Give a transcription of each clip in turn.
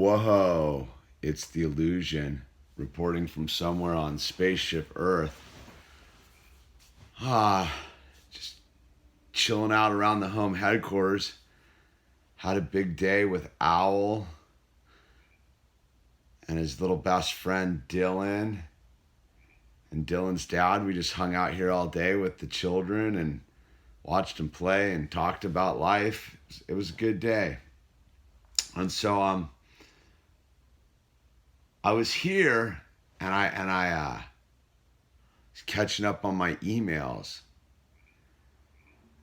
Whoa, it's the Yewllusion reporting from somewhere on spaceship Earth. Just chilling out around the home headquarters. Had a big day with Owl and his little best friend Dylan and Dylan's dad. We just hung out here all day with the children and watched them play and talked about life. It was a good day. And so I was here and I was catching up on my emails,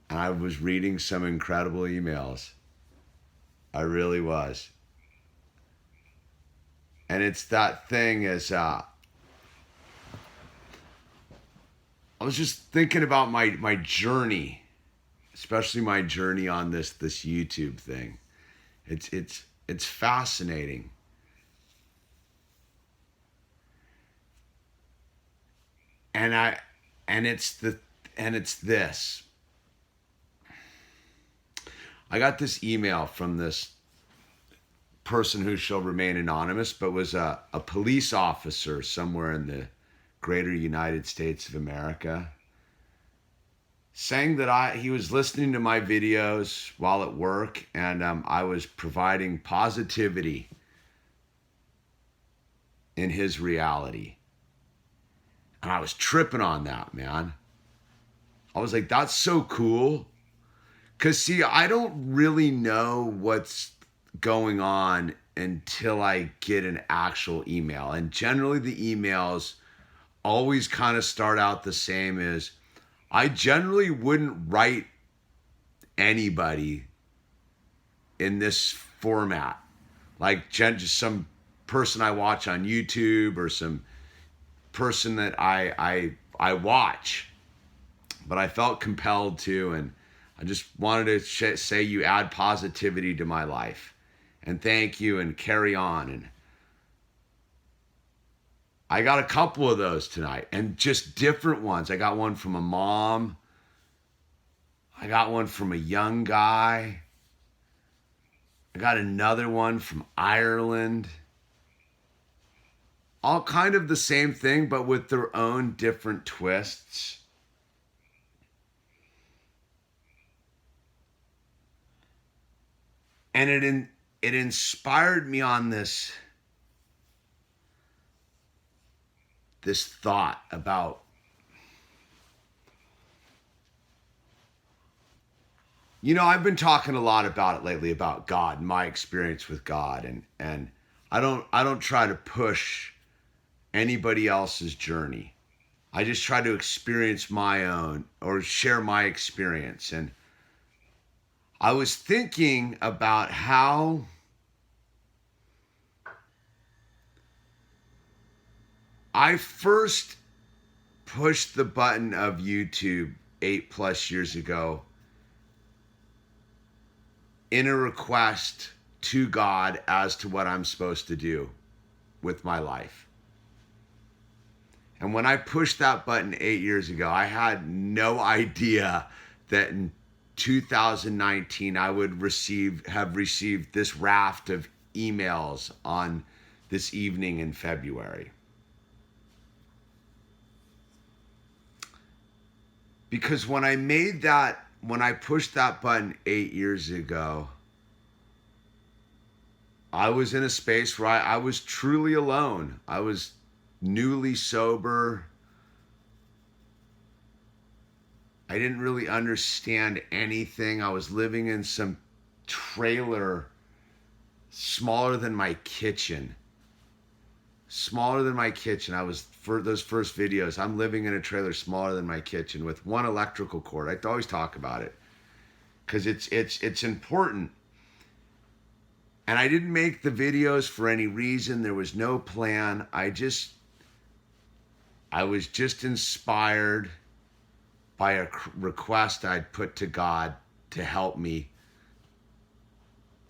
and I was reading some incredible emails. I really was. And it's that thing is I was just thinking about my journey, especially my journey on this YouTube thing. It's fascinating. And it's this. I got this email from this person who shall remain anonymous, but was a police officer somewhere in the greater United States of America, saying that he was listening to my videos while at work, and I was providing positivity in his reality. And I was tripping on that, man. I was like, that's so cool. Because, see, I don't really know what's going on until I get an actual email. And generally the emails always kind of start out the same as, I generally wouldn't write anybody in this format. Like just some person I watch on YouTube or some person that I watch. But I felt compelled to, and I just wanted to say you add positivity to my life. And thank you, and carry on. And I got a couple of those tonight, and just different ones. I got one from a mom. I got one from a young guy. I got another one from Ireland. All kind of the same thing, but with their own different twists. And it inspired me on this thought about I've been talking a lot about it lately, about God, my experience with God, and I don't try to push anybody else's journey. I just try to experience my own, or share my experience. And I was thinking about how I first pushed the button of YouTube 8+ years ago in a request to God as to what I'm supposed to do with my life. And when I pushed that button 8 years ago, I had no idea that in 2019 I would have received this raft of emails on this evening in February. Because when I pushed that button 8 years ago, I was in a space where I was truly alone. I was newly sober. I didn't really understand anything. I was living in some trailer smaller than my kitchen. Smaller than my kitchen. I was, for those first videos, I'm living in a trailer smaller than my kitchen with one electrical cord. I always talk about it because it's important. And I didn't make the videos for any reason. There was no plan. I was just inspired by a request I'd put to God to help me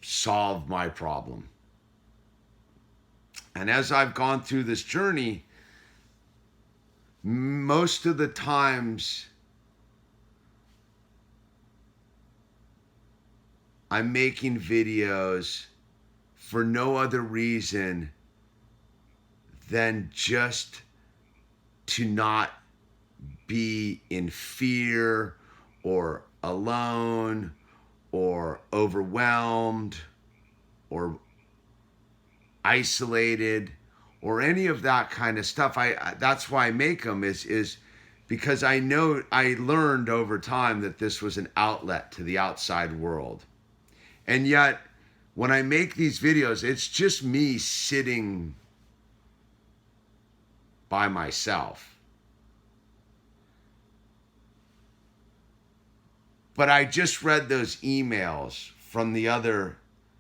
solve my problem. And as I've gone through this journey, most of the times I'm making videos for no other reason than just to not be in fear or alone or overwhelmed or isolated or any of that kind of stuff. That's why I make them is because I know I learned over time that this was an outlet to the outside world. And yet when I make these videos, it's just me sitting by myself. But I just read those emails from the other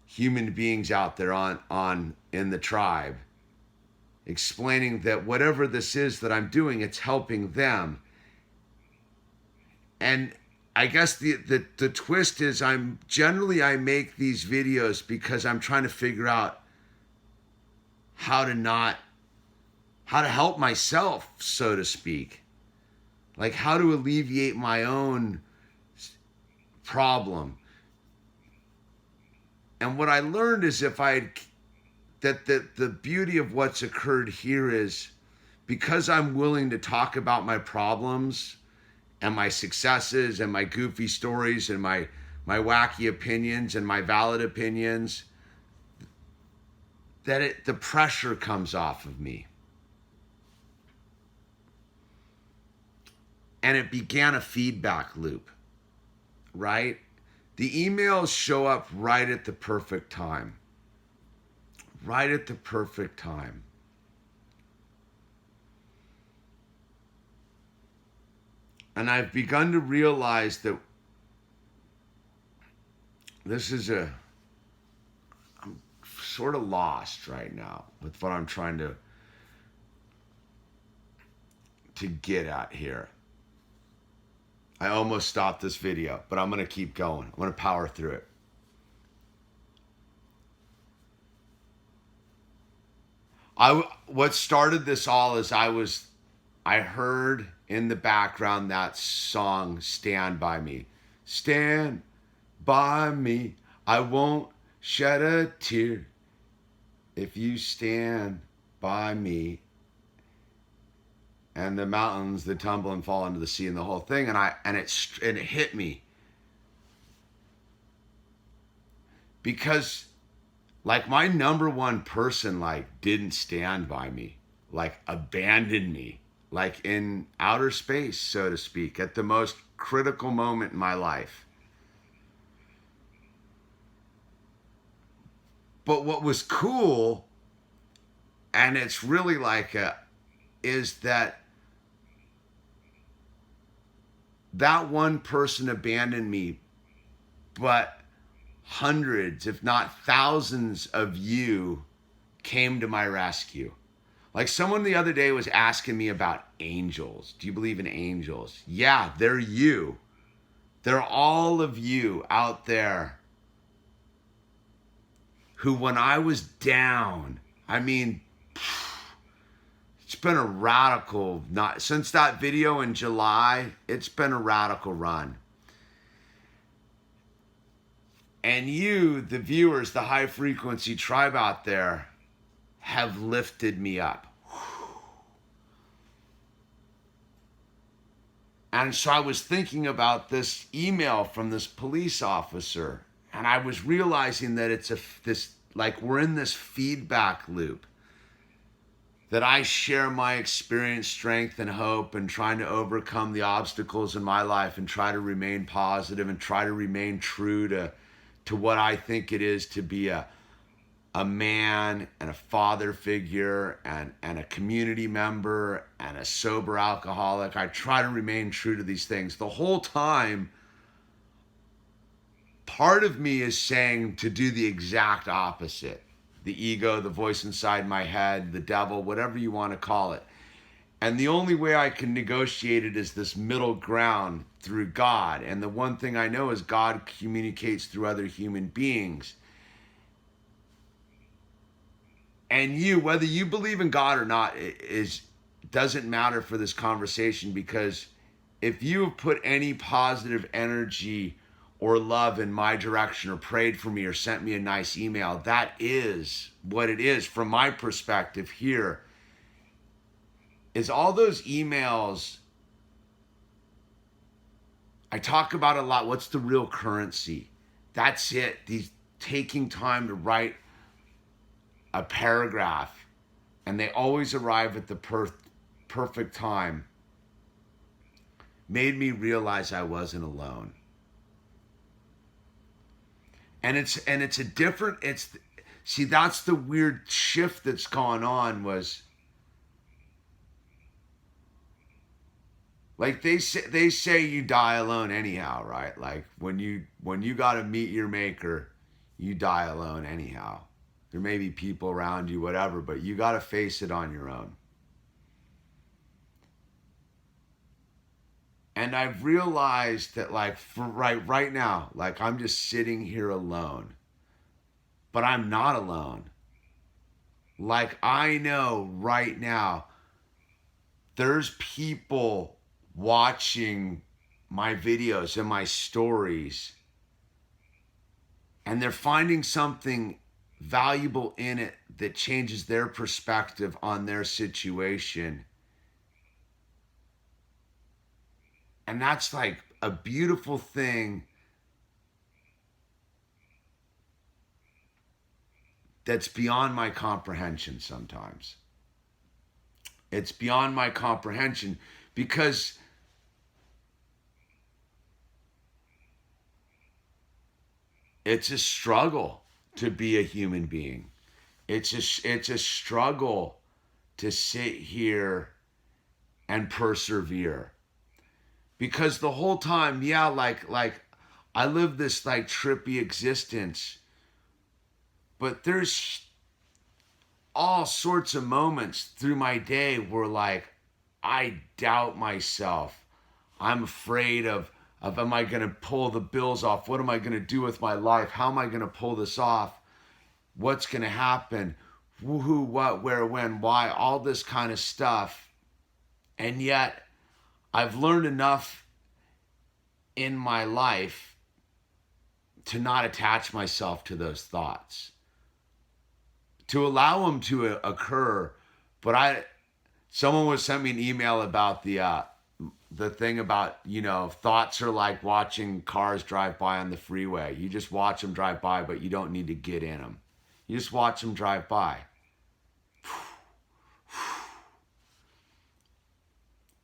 human beings out there in the tribe, explaining that whatever this is that I'm doing, it's helping them. And I guess the twist is I make these videos because I'm trying to figure out how to help myself, so to speak. Like how to alleviate my own problem. And what I learned is that the beauty of what's occurred here is because I'm willing to talk about my problems and my successes and my goofy stories and my wacky opinions and my valid opinions, that the pressure comes off of me. And it began a feedback loop, right? The emails show up right at the perfect time. Right at the perfect time. And I've begun to realize that I'm sort of lost right now with what I'm trying to get at here. I almost stopped this video, but I'm going to keep going. I'm going to power through it. What started this all is I heard in the background that song, Stand By Me. Stand by me, I won't shed a tear if you stand by me. And the mountains that tumble and fall into the sea and the whole thing. And it hit me. Because like my number one person didn't stand by me, abandoned me, in outer space, so to speak, at the most critical moment in my life. But what was cool, and it's really is that one person abandoned me, but hundreds, if not thousands of you came to my rescue. Like someone the other day was asking me about angels. Do you believe in angels? Yeah, they're you. They're all of you out there who, when I was down, it's been a radical, since that video in July, it's been a radical run. And you, the viewers, the high frequency tribe out there, have lifted me up. And so I was thinking about this email from this police officer, and I was realizing that we're in this feedback loop. That I share my experience, strength, and hope, and trying to overcome the obstacles in my life and try to remain positive and try to remain true to what I think it is to be a man and a father figure and a community member and a sober alcoholic. I try to remain true to these things. The whole time, part of me is saying to do the exact opposite. The ego, the voice inside my head, the devil, whatever you want to call it. And the only way I can negotiate it is this middle ground through God. And the one thing I know is God communicates through other human beings. And you, whether you believe in God or not, doesn't matter for this conversation, because if you have put any positive energy or love in my direction or prayed for me or sent me a nice email. That is what it is from my perspective here, is all those emails. I talk about a lot. What's the real currency? That's it. These taking time to write a paragraph, and they always arrive at the perfect time, made me realize I wasn't alone. And it's a different, see, that's the weird shift that's gone on, was like they say you die alone anyhow, right? Like when you got to meet your maker, you die alone anyhow. There may be people around you, whatever, but you got to face it on your own. And I've realized that, like, for right now, like, I'm just sitting here alone, but I'm not alone. Like, I know right now there's people watching my videos and my stories, and they're finding something valuable in it that changes their perspective on their situation. And that's like a beautiful thing that's beyond my comprehension sometimes. It's beyond my comprehension because it's a struggle to be a human being. It's a struggle to sit here and persevere. Because the whole time, yeah, like I live this like trippy existence, but there's all sorts of moments through my day where like I doubt myself. I'm afraid of am I going to pull the bills off? What am I going to do with my life? How am I going to pull this off? What's going to happen? Who, what, where, when, why, all this kind of stuff. And yet I've learned enough in my life to not attach myself to those thoughts, to allow them to occur. But someone was sent me an email about the thing about, you know, thoughts are like watching cars drive by on the freeway. You just watch them drive by, but you don't need to get in them. You just watch them drive by.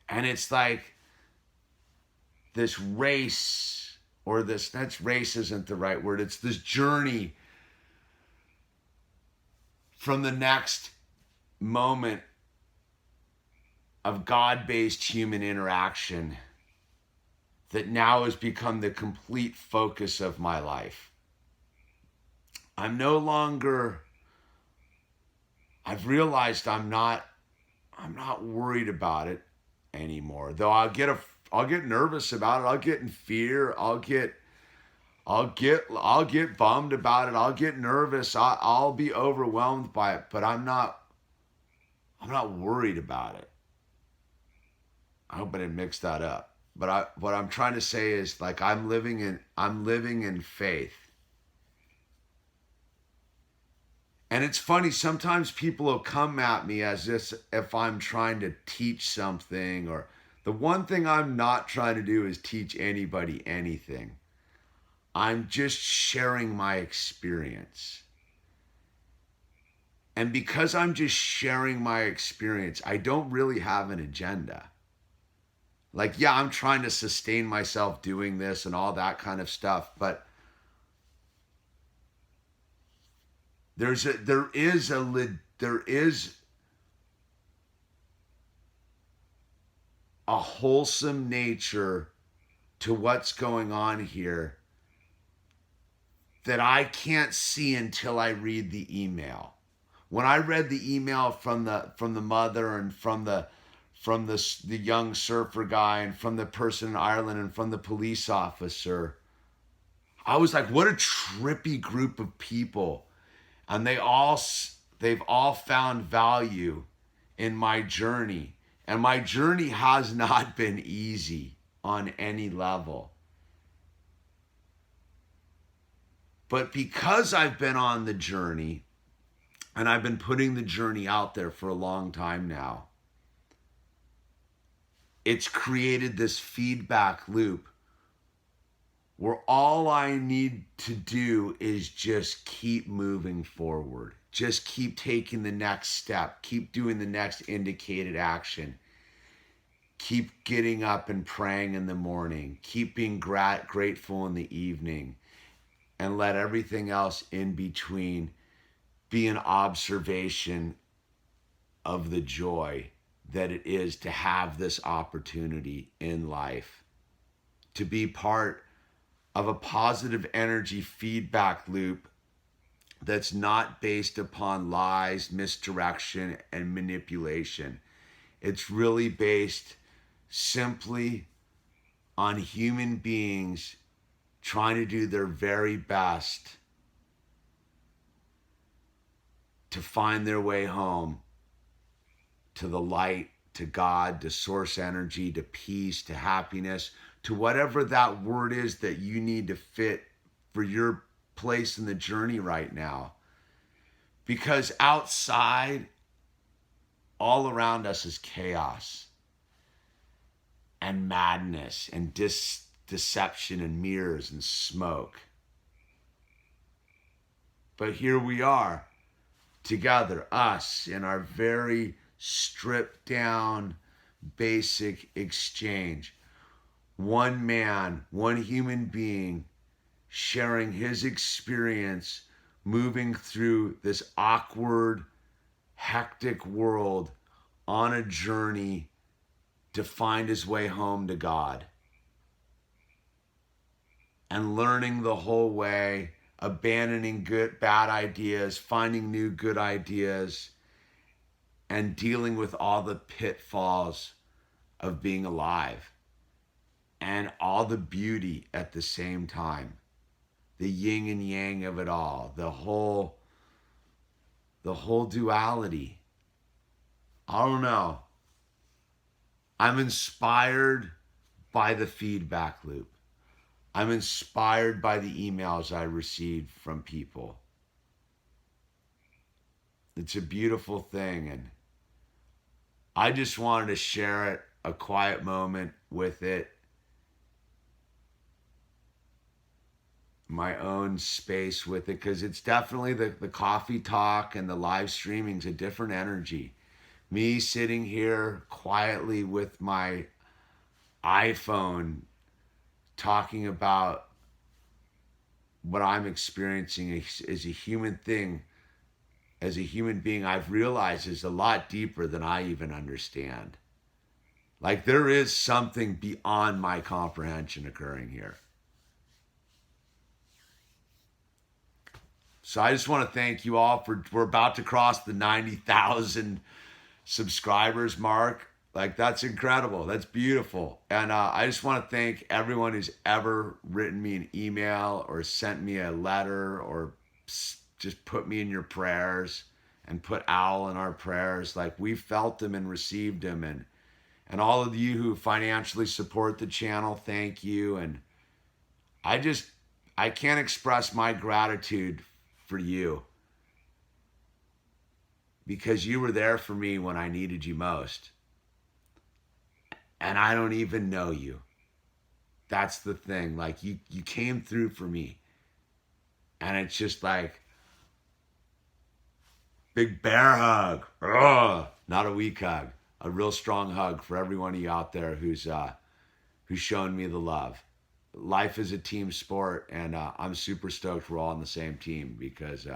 And it's like this race, or that's race isn't the right word. It's this journey from the next moment of God-based human interaction that now has become the complete focus of my life. I'm no longer, I've realized I'm not worried about it anymore. Though I'll get nervous about it. I'll get in fear. I'll get bummed about it. I'll get nervous. I'll be overwhelmed by it, but I'm not worried about it. I hope I didn't mix that up. But what I'm trying to say is, like, I'm living in faith. And it's funny, sometimes people will come at me as if I'm trying to teach something, or the one thing I'm not trying to do is teach anybody anything. I'm just sharing my experience. And because I'm just sharing my experience, I don't really have an agenda. Like, yeah, I'm trying to sustain myself doing this and all that kind of stuff, but there is a wholesome nature to what's going on here that I can't see until I read the email. When I read the email from the mother and from the young surfer guy and from the person in Ireland and from the police officer, I was like, what a trippy group of people. And they've all found value in my journey. And my journey has not been easy on any level. But because I've been on the journey, and I've been putting the journey out there for a long time now, it's created this feedback loop where all I need to do is just keep moving forward. Just keep taking the next step. Keep doing the next indicated action. Keep getting up and praying in the morning. Keep being grateful in the evening. And let everything else in between be an observation of the joy that it is to have this opportunity in life. To be part of a positive energy feedback loop that's not based upon lies, misdirection, and manipulation. It's really based simply on human beings trying to do their very best to find their way home to the light, to God, to source energy, to peace, to happiness, to whatever that word is that you need to fit for your place in the journey right now. Because outside, all around us is chaos and madness and deception and mirrors and smoke. But here we are, together, us, in our very stripped down, basic exchange. One man, one human being, sharing his experience, moving through this awkward, hectic world on a journey to find his way home to God. And learning the whole way, abandoning bad ideas, finding new good ideas, and dealing with all the pitfalls of being alive and all the beauty at the same time. The yin and yang of it all, the whole duality. I don't know. I'm inspired by the feedback loop. I'm inspired by the emails I received from people. It's a beautiful thing, and I just wanted to share it, a quiet moment with it, my own space with it, because it's definitely the coffee talk and the live streaming's a different energy. Me sitting here quietly with my iPhone talking about what I'm experiencing is a human thing. As a human being, I've realized is a lot deeper than I even understand. Like there is something beyond my comprehension occurring here. So I just want to thank you all we're about to cross the 90,000 subscribers mark. Like that's incredible. That's beautiful. And I just want to thank everyone who's ever written me an email or sent me a letter or just put me in your prayers and put Owl in our prayers. Like we felt them and received them. And all of you who financially support the channel, thank you. And I can't express my gratitude for you because you were there for me when I needed you most. And I don't even know you. That's the thing. Like you came through for me. And it's just like big bear hug. Ugh, not a weak hug. A real strong hug for every one of you out there who's shown me the love. Life is a team sport, and I'm super stoked we're all on the same team because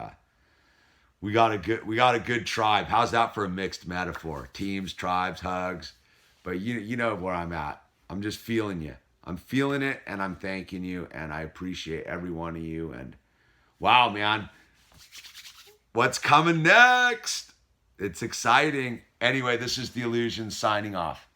we got a good tribe. How's that for a mixed metaphor? Teams, tribes, hugs. But you know where I'm at. I'm just feeling you. I'm feeling it, and I'm thanking you, and I appreciate every one of you. And wow, man, what's coming next? It's exciting. Anyway, this is The Yewllusion signing off.